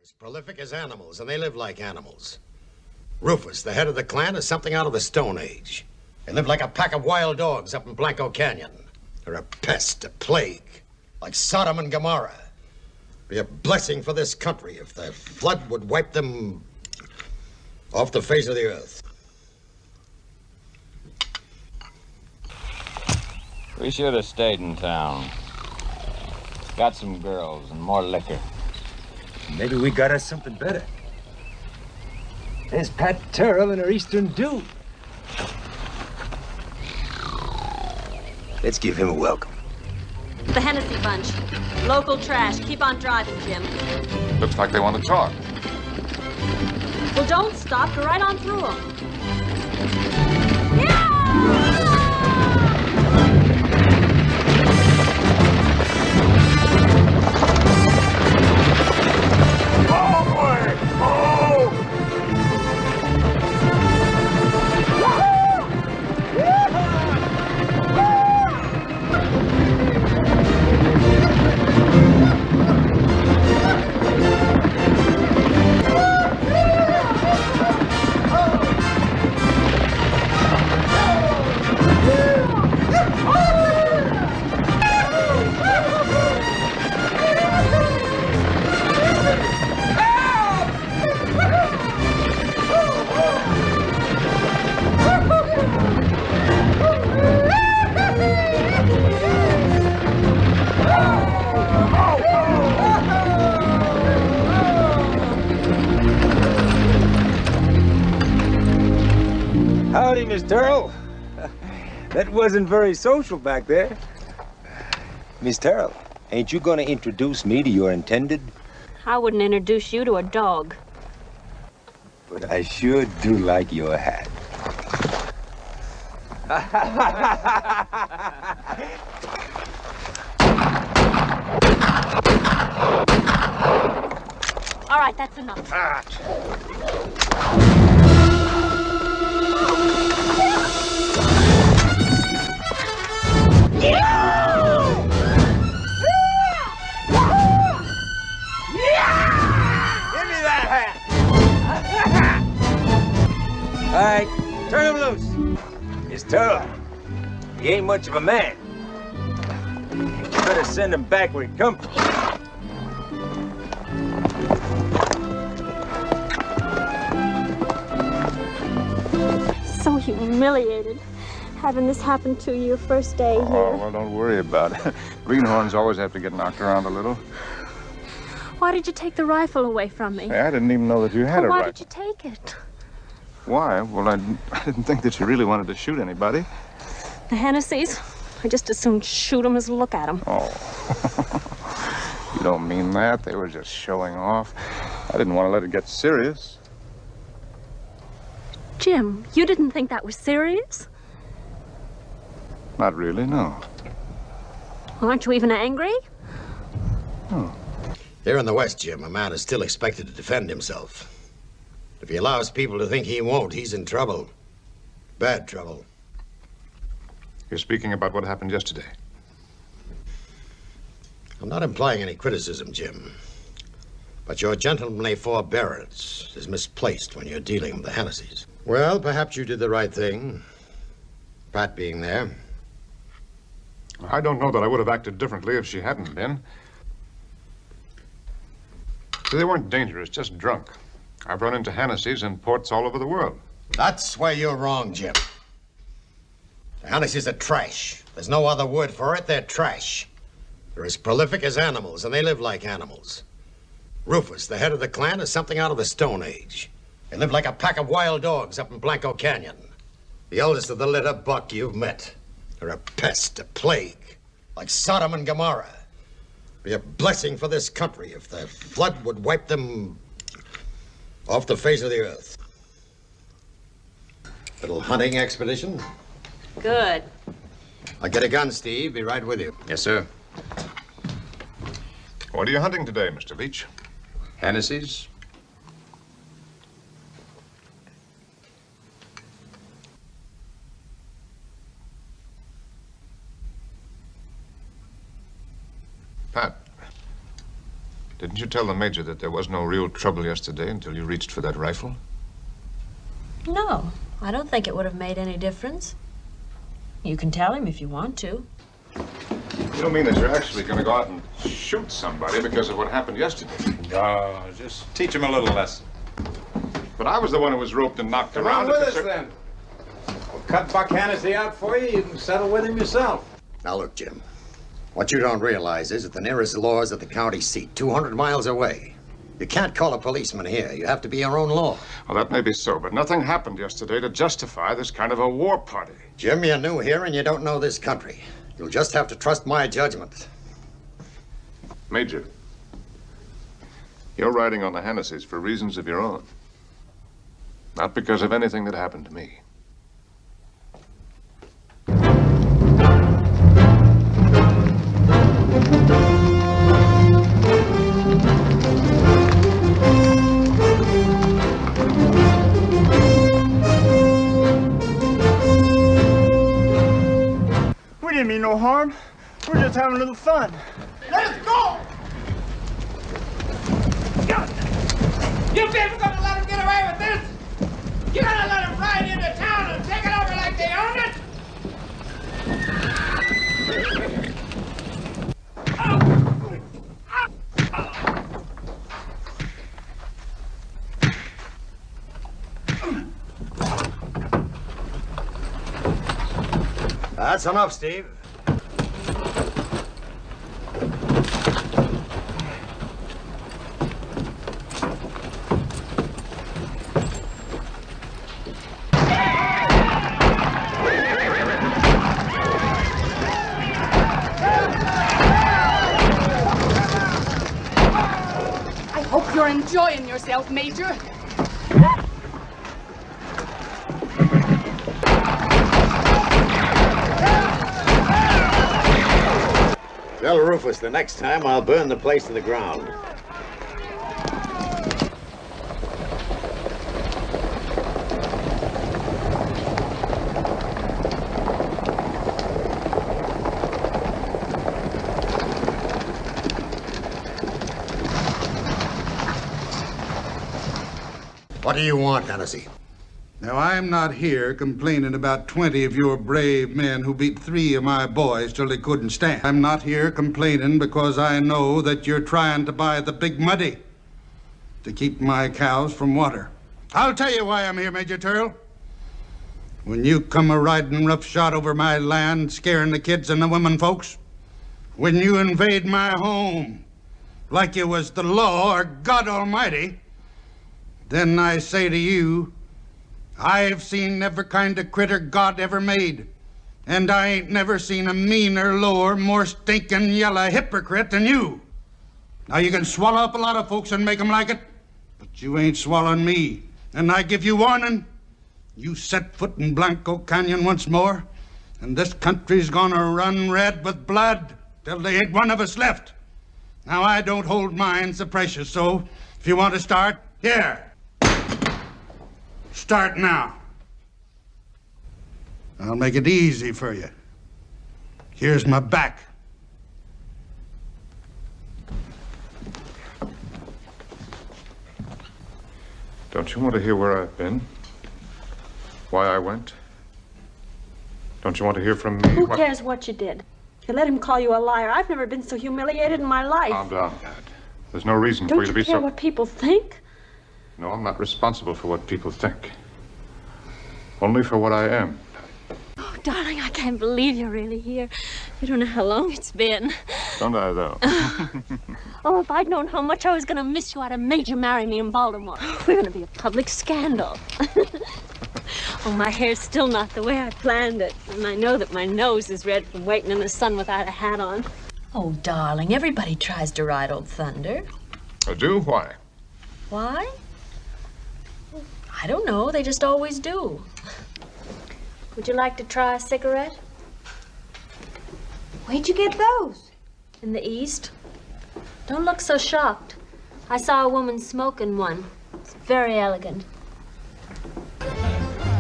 As prolific as animals, and they live like animals. Rufus, the head of the clan, is something out of the Stone Age. They live like a pack of wild dogs up in Blanco Canyon. They're a pest, a plague, like Sodom and Gomorrah. Be a blessing for this country if the flood would wipe them off the face of the earth. We should have stayed in town. Got some girls and more liquor. Maybe we got us something better. There's Pat Terrell and her Eastern Dude. Let's give him a welcome. The Hennessy Bunch. Local trash. Keep on driving, Jim. Looks like they want to talk. Well, don't stop. Go right on through them. Howdy, Miss Terrell. That wasn't very social back there. Miss Terrell, ain't you gonna introduce me to your intended? I wouldn't introduce you to a dog. But I sure do like your hat. All right, that's enough. Give me that hat! All right, turn him loose. Miss Terrell, he ain't much of a man. You better send him back where he come from. So humiliated. Having this happen to you your first day here. Oh, well, don't worry about it. Greenhorns always have to get knocked around a little. Why did you take the rifle away from me? Hey, I didn't even know that you had a Why rifle. did you take it? Why? Well, I didn't think that you really wanted to shoot anybody. The Hennessy's? I just as soon shoot them as look at them. Oh. You don't mean that. They were just showing off. I didn't want to let it get serious. Jim, you didn't think that was serious? Not really, no. Well, aren't you even angry? Oh. Here in the West, Jim, a man is still expected to defend himself. If he allows people to think he won't, he's in trouble. Bad trouble. You're speaking about what happened yesterday. I'm not implying any criticism, Jim. But your gentlemanly forbearance is misplaced when you're dealing with the Hennessy's. Well, perhaps you did the right thing. Pat being there. I don't know that I would have acted differently if she hadn't been. See, they weren't dangerous, just drunk. I've run into Hennessy's in ports all over the world. That's where you're wrong, Jim. The Hennessy's are trash. There's no other word for it. They're trash. They're as prolific as animals, and they live like animals. Rufus, the head of the clan, is something out of the Stone Age. They live like a pack of wild dogs up in Blanco Canyon. The eldest of the litter, Buck, you've met. They're a pest, a plague, like Sodom and Gomorrah. Be a blessing for this country if the flood would wipe them off the face of the earth. Little hunting expedition? Good. I'll get a gun, Steve. Be right with you. Yes, sir. What are you hunting today, Mr. Leach? Hennessy's? Pat, didn't Didn't you tell the Major that there was no real trouble yesterday until you reached for that rifle? No, I don't think it would have made any difference. You can tell him if you want to. You don't mean that you're actually going to go out and shoot somebody because of what happened yesterday? No, just teach him a little lesson. But I was the one who was roped and knocked Come around. on with us, then. We'll cut Buck Hennessy out for you. You can settle with him yourself. Now look, Jim. What you don't realize is that the nearest law is at the county seat, 200 miles away. You can't call a policeman here. You have to be your own law. Well, that may be so, but nothing happened yesterday to justify this kind of a war party. Jim, you're new here and you don't know this country. You'll just have to trust my judgment. Major, you're riding on the Hennessy's for reasons of your own. Not because of anything that happened to me. We didn't mean no harm. We're just having a little fun. Let us go! You people gonna let him get away with this? You gonna let him ride into town and take it over like they own it? That's enough, Steve. I hope you're enjoying yourself, Major. Tell Rufus the next time I'll burn the place to the ground. What do you want, Hennessy? Now, I'm not here complaining about 20 of your brave men who beat 3 of my boys till they couldn't stand. I'm not here complaining because I know that you're trying to buy the Big Muddy to keep my cows from water. I'll tell you why I'm here, Major Turl. When you come a-riding roughshod over my land, scaring the kids and the women folks, when you invade my home like you was the law or God Almighty, then I say to you, I've seen every kind of critter God ever made, and I ain't never seen a meaner, lower, more stinking yellow hypocrite than you. Now, you can swallow up a lot of folks and make 'em like it, but you ain't swallowing me. And I give you warning, you set foot in Blanco Canyon once more, and this country's gonna run red with blood till there ain't one of us left. Now, I don't hold mine so precious, so if you want to start, here. Start now. I'll make it easy for you. Here's my back. Don't you want to hear where I've been? Why I went? Don't you want to hear from me? Who cares what you did? You let him call you a liar. I've never been so humiliated in my life. Calm down, Dad. There's no reason for Don't you to you be care so... what people think? No, I'm not responsible for what people think. Only for what I am. Oh, darling, I can't believe you're really here. You don't know how long it's been. Don't I, though? Oh, if I'd known how much I was going to miss you, I'd have made you marry me in Baltimore. We're going to be a public scandal. Oh, my hair's still not the way I planned it. And I know that my nose is red from waiting in the sun without a hat on. Oh, darling, everybody tries to ride Old Thunder. I do? Why? Why? I don't know. They just always do. Would you like to try a cigarette? Where'd you get those? In the East. Don't look so shocked. I saw a woman smoking one. It's very elegant.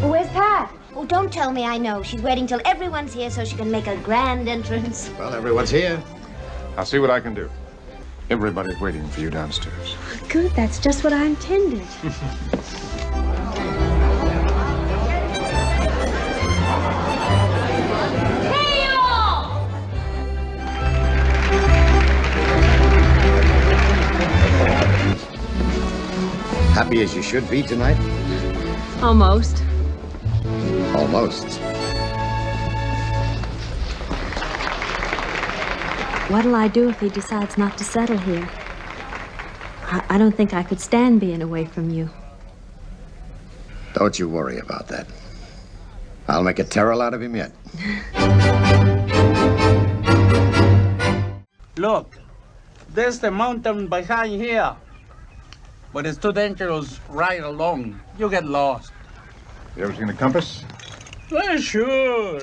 Where's Pat? Oh, don't tell me I know. She's waiting till everyone's here so she can make a grand entrance. Well, everyone's here. I'll see what I can do. Everybody's waiting for you downstairs. Good, that's just what I intended. Hey, all! Happy as you should be tonight? Almost. Almost. What'll I do if he decides not to settle here? I don't think I could stand being away from you. Don't you worry about that. I'll make a Terrell out of him yet. Look, there's the mountain behind here. But it's too dangerous right along. You get lost. You ever seen a compass? Well, sure.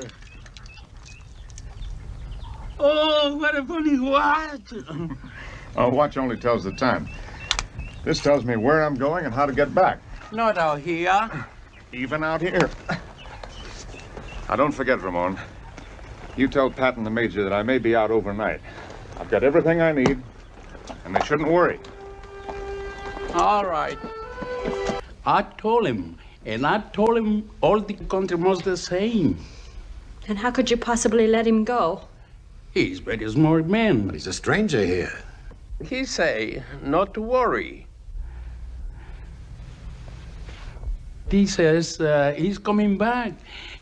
Oh, what a funny watch. A watch only tells the time. This tells me where I'm going and how to get back. Not out here. Even out here. Now, don't forget, Ramon. You tell Pat and the Major that I may be out overnight. I've got everything I need, and they shouldn't worry. All right. I told him, and I told him all the country was the same. And how could you possibly let him go? He's a very smart man. But he's a stranger here. He say not to worry. He says he's coming back.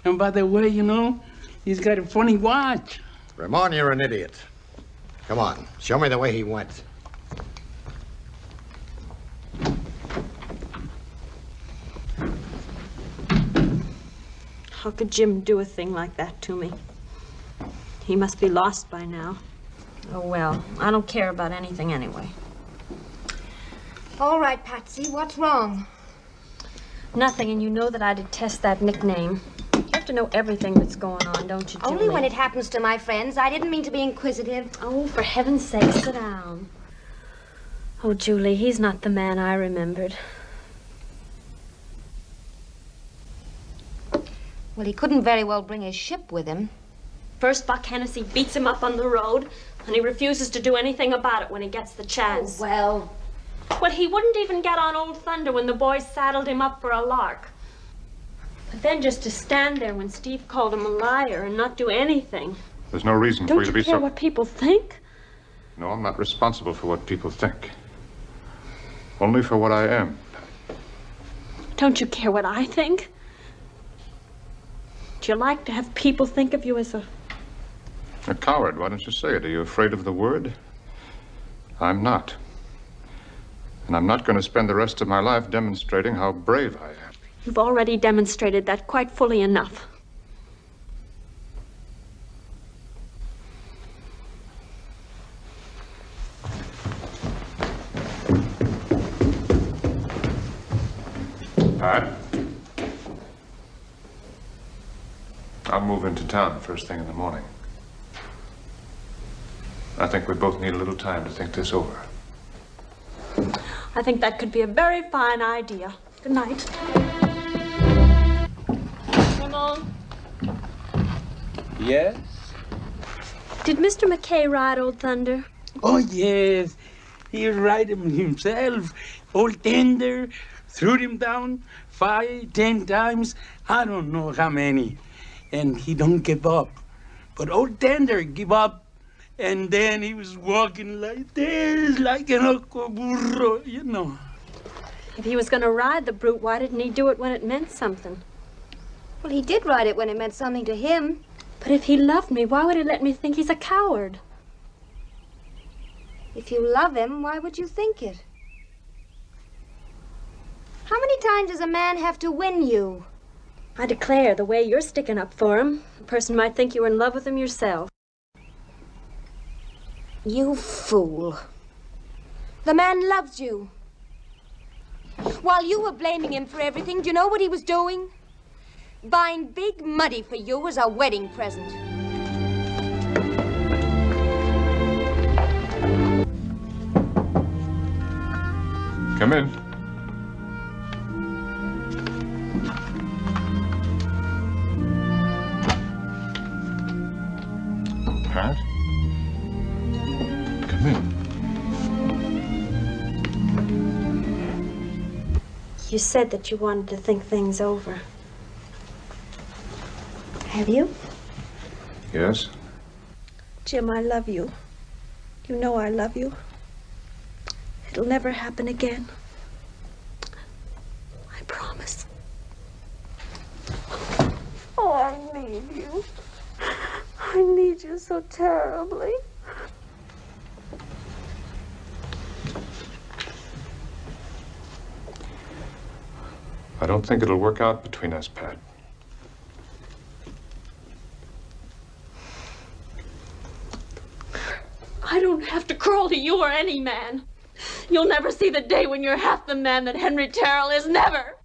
And by the way, you know, he's got a funny watch. Ramon, you're an idiot. Come on, show me the way he went. How could Jim do a thing like that to me? He must be lost by now. Oh, well, I don't care about anything anyway. All right, Patsy, what's wrong? Nothing, and you know that I detest that nickname. You have to know everything that's going on, don't you, Julie? Only when it happens to my friends. I didn't mean to be inquisitive. Oh, for heaven's sake, sit down. Oh, Julie, he's not the man I remembered. Well, he couldn't very well bring his ship with him. First, Buck Hennessy beats him up on the road, and he refuses to do anything about it when he gets the chance. Oh, Well, he wouldn't even get on Old Thunder when the boys saddled him up for a lark. But then just to stand there when Steve called him a liar and not do anything. There's no reason for Don't you to you be care so... what people think? No, I'm not responsible for what people think. Only for what I am. Don't you care what I think? Do you like to have people think of you as a... A coward, why don't you say it? Are you afraid of the word? I'm not. And I'm not going to spend the rest of my life demonstrating how brave I am. You've already demonstrated that quite fully enough. Pat? I'll move into town first thing in the morning. I think we both need a little time to think this over. I think that could be a very fine idea. Good night. Ramon, Yes? did Mr. McKay ride Old Thunder? Oh, yes. He ride him himself. Old Tender threw him down 5, 10 times. I don't know how many. And he don't give up. But Old Tender give up. And then he was walking like this, like an burro, you know. If he was going to ride the brute, why didn't he do it when it meant something? Well, he did ride it when it meant something to him. But if he loved me, why would he let me think he's a coward? If you love him, why would you think it? How many times does a man have to win you? I declare, the way you're sticking up for him, a person might think you were in love with him yourself. You fool. The man loves you. While you were blaming him for everything, do you know what he was doing? Buying Big Muddy for you as a wedding present. Come in. Pat? Come in. You said that you wanted to think things over. Have you? Yes? Jim, I love you. You know I love you. It'll never happen again. I promise. Oh, I need you. I need you so terribly. I don't think it'll work out between us, Pat. I don't have to crawl to you or any man. You'll never see the day when you're half the man that Henry Terrell is. Never!